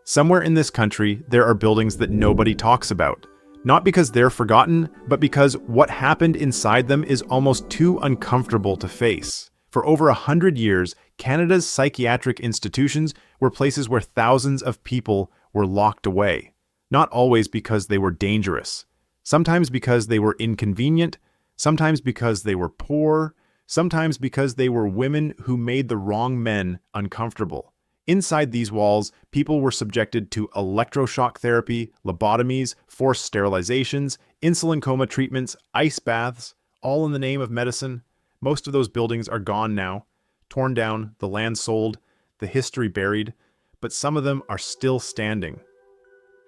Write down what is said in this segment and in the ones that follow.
Somewhere in this country, there are buildings that nobody talks about. Not because they're forgotten, but because what happened inside them is almost too uncomfortable to face. For over 100 years, Canada's psychiatric institutions were places where thousands of people were locked away. Not always because they were dangerous. Sometimes because they were inconvenient, sometimes because they were poor, sometimes because they were women who made the wrong men uncomfortable. Inside these walls, people were subjected to electroshock therapy, lobotomies, forced sterilizations, insulin coma treatments, ice baths, all in the name of medicine. Most of those buildings are gone now, torn down, the land sold, the history buried, but some of them are still standing.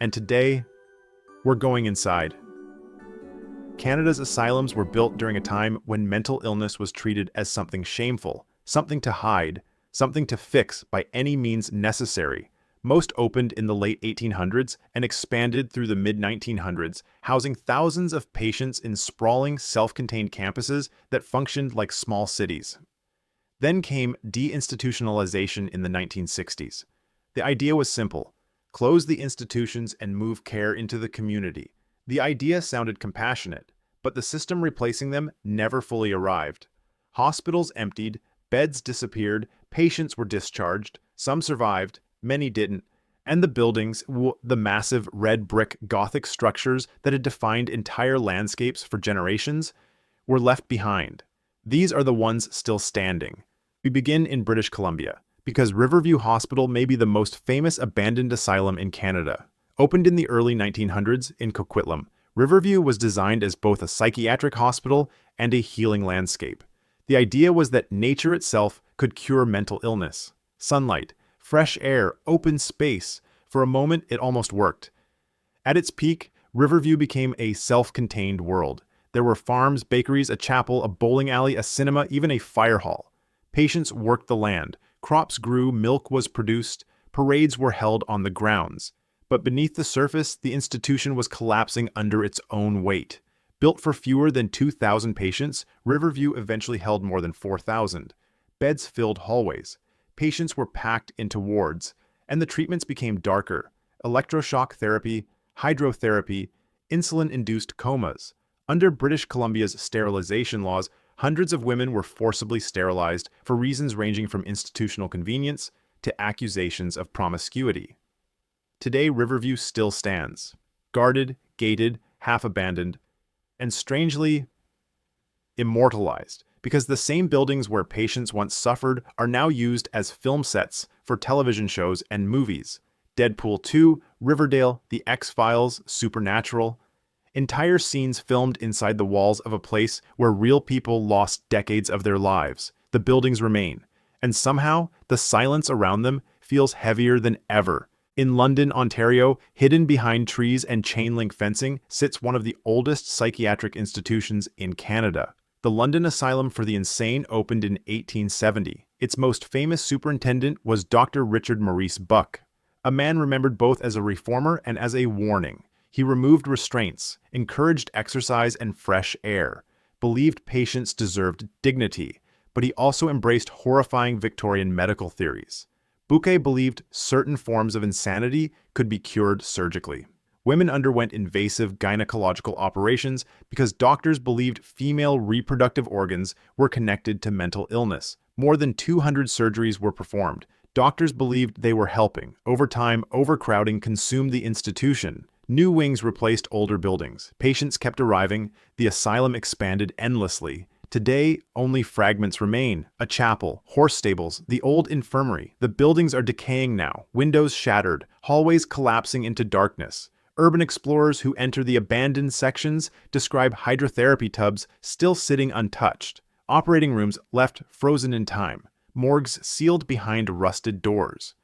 And today, we're going inside. Canada's asylums were built during a time when mental illness was treated as something shameful, something to hide, something to fix by any means necessary. Most opened in the late 1800s and expanded through the mid-1900s, housing thousands of patients in sprawling, self-contained campuses that functioned like small cities. Then came deinstitutionalization in the 1960s. The idea was simple: close the institutions and move care into the community. The idea sounded compassionate, but the system replacing them never fully arrived. Hospitals emptied, beds disappeared, patients were discharged, some survived, many didn't, and the buildings, the massive red brick Gothic structures that had defined entire landscapes for generations, were left behind. These are the ones still standing. We begin in British Columbia, because Riverview Hospital may be the most famous abandoned asylum in Canada. Opened in the early 1900s in Coquitlam, Riverview was designed as both a psychiatric hospital and a healing landscape. The idea was that nature itself could cure mental illness. Sunlight, fresh air, open space. For a moment, it almost worked. At its peak, Riverview became a self-contained world. There were farms, bakeries, a chapel, a bowling alley, a cinema, even a fire hall. Patients worked the land. Crops grew, milk was produced, parades were held on the grounds. But beneath the surface, the institution was collapsing under its own weight. Built for fewer than 2,000 patients, Riverview eventually held more than 4,000. Beds filled hallways. Patients were packed into wards, and the treatments became darker. Electroshock therapy, hydrotherapy, insulin-induced comas. Under British Columbia's sterilization laws, hundreds of women were forcibly sterilized for reasons ranging from institutional convenience to accusations of promiscuity. Today, Riverview still stands, guarded, gated, half-abandoned, and strangely immortalized, because the same buildings where patients once suffered are now used as film sets for television shows and movies. Deadpool 2, Riverdale, The X-Files, Supernatural. Entire scenes filmed inside the walls of a place where real people lost decades of their lives. The buildings remain, and somehow the silence around them feels heavier than ever. In London, Ontario, hidden behind trees and chain-link fencing, sits one of the oldest psychiatric institutions in Canada. The London Asylum for the Insane opened in 1870. Its most famous superintendent was Dr. Richard Maurice Buck, a man remembered both as a reformer and as a warning. He removed restraints, encouraged exercise and fresh air, believed patients deserved dignity, but he also embraced horrifying Victorian medical theories. Bucke believed certain forms of insanity could be cured surgically. Women underwent invasive gynecological operations because doctors believed female reproductive organs were connected to mental illness. More than 200 surgeries were performed. Doctors believed they were helping. Over time, overcrowding consumed the institution. New wings replaced older buildings. Patients kept arriving. The asylum expanded endlessly. Today, only fragments remain. A chapel, horse stables, the old infirmary. The buildings are decaying now, windows shattered, hallways collapsing into darkness. Urban explorers who enter the abandoned sections describe hydrotherapy tubs still sitting untouched, operating rooms left frozen in time, morgues sealed behind rusted doors.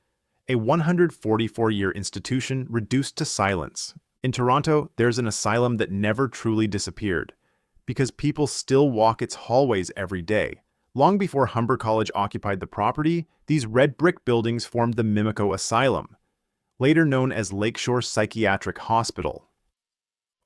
A 144-year institution reduced to silence. In Toronto, there's an asylum that never truly disappeared, because people still walk its hallways every day. Long before Humber College occupied the property, these red brick buildings formed the Mimico Asylum, later known as Lakeshore Psychiatric Hospital.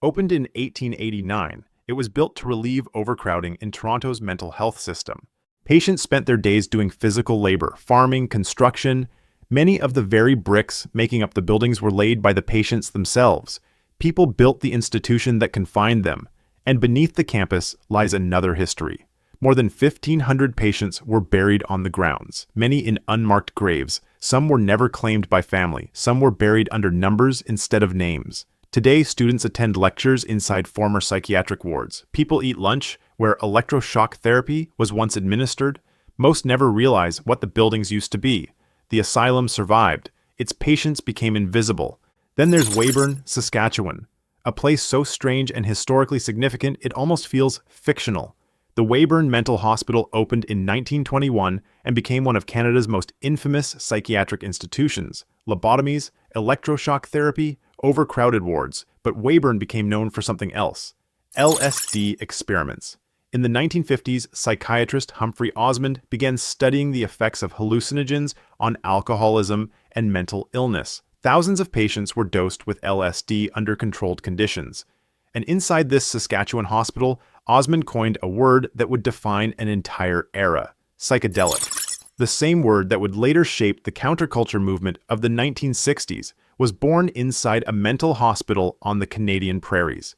Opened in 1889, it was built to relieve overcrowding in Toronto's mental health system. Patients spent their days doing physical labor, farming, construction, Many of the very bricks making up the buildings were laid by the patients themselves. People built the institution that confined them, and beneath the campus lies another history. More than 1,500 patients were buried on the grounds, many in unmarked graves. Some were never claimed by family, some were buried under numbers instead of names. Today, students attend lectures inside former psychiatric wards. People eat lunch where electroshock therapy was once administered. Most never realize what the buildings used to be. The asylum survived. Its patients became invisible. Then there's Weyburn, Saskatchewan, a place so strange and historically significant it almost feels fictional. The Weyburn Mental Hospital opened in 1921 and became one of Canada's most infamous psychiatric institutions. Lobotomies, electroshock therapy, overcrowded wards, but Weyburn became known for something else: LSD experiments. In the 1950s, psychiatrist Humphrey Osmond began studying the effects of hallucinogens on alcoholism and mental illness. Thousands of patients were dosed with LSD under controlled conditions. And inside this Saskatchewan hospital, Osmond coined a word that would define an entire era: psychedelic. The same word that would later shape the counterculture movement of the 1960s was born inside a mental hospital on the Canadian prairies.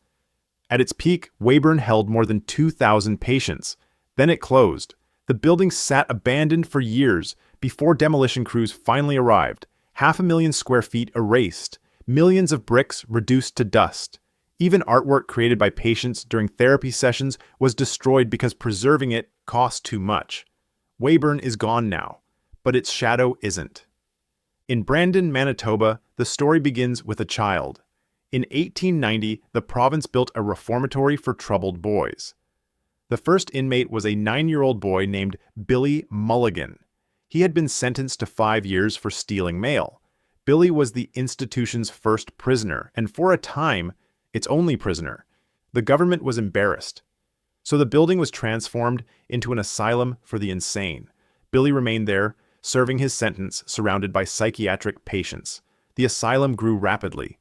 At its peak, Weyburn held more than 2,000 patients. Then it closed. The building sat abandoned for years before demolition crews finally arrived. 500,000 square feet erased, millions of bricks reduced to dust. Even artwork created by patients during therapy sessions was destroyed because preserving it cost too much. Weyburn is gone now, but its shadow isn't. In Brandon, Manitoba, the story begins with a child. In 1890, the province built a reformatory for troubled boys. The first inmate was a 9-year-old boy named Billy Mulligan. He had been sentenced to 5 years for stealing mail. Billy was the institution's first prisoner, and for a time, its only prisoner. The government was embarrassed. So the building was transformed into an asylum for the insane. Billy remained there, serving his sentence, surrounded by psychiatric patients. The asylum grew rapidly.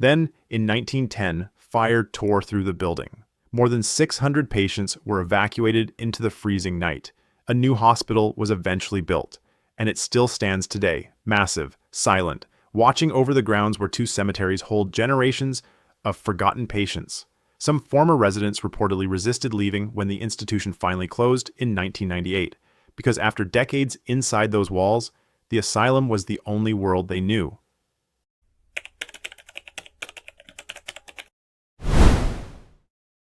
Then, in 1910, fire tore through the building. More than 600 patients were evacuated into the freezing night. A new hospital was eventually built, and it still stands today, massive, silent, watching over the grounds where 2 cemeteries hold generations of forgotten patients. Some former residents reportedly resisted leaving when the institution finally closed in 1998, because after decades inside those walls, the asylum was the only world they knew.